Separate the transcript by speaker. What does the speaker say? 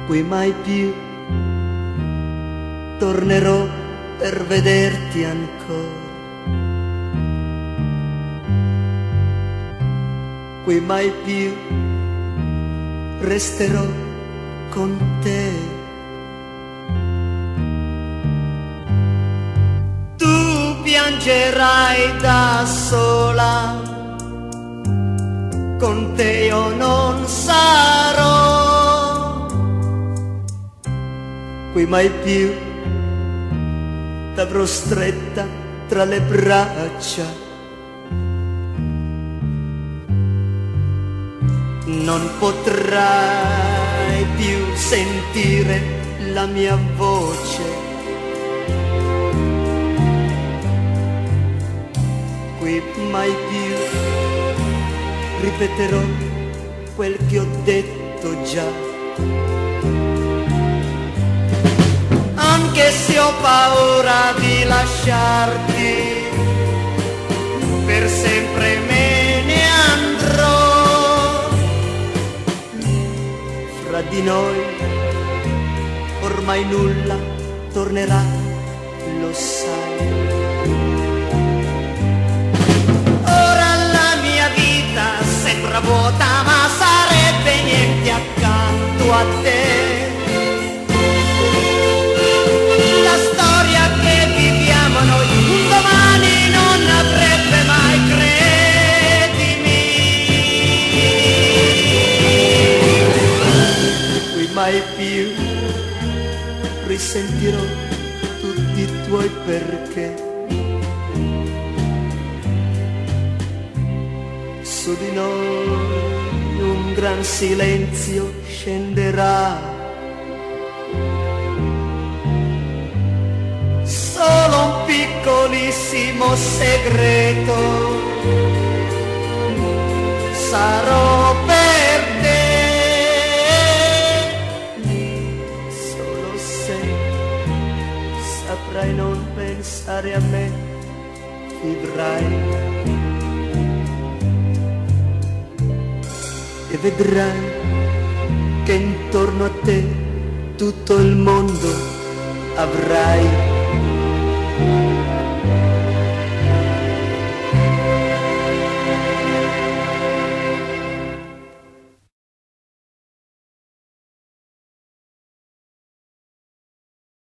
Speaker 1: qui mai più tornerò per vederti ancora. Qui mai più resterò con te. Tu piangerai da sola, con te io non sarò. Qui mai più t'avrò stretta tra le braccia. Non potrai più sentire la mia voce. Qui mai più ripeterò quel che ho detto già. Anche se ho paura di lasciarti, per sempre me ne andrò. Fra di noi ormai nulla tornerà, lo sai. Ora la mia vita sembra vuota, ma sarebbe niente accanto a te. La storia che viviamo noi un domani non avrebbe mai, credimi. Qui mai più risentirò tutti i tuoi perché. Su di noi un gran silenzio scenderà. Solo un piccolissimo segreto sarò per te. Solo se saprai non pensare a me, vivrai e vedrai che intorno a te tutto il mondo avrai.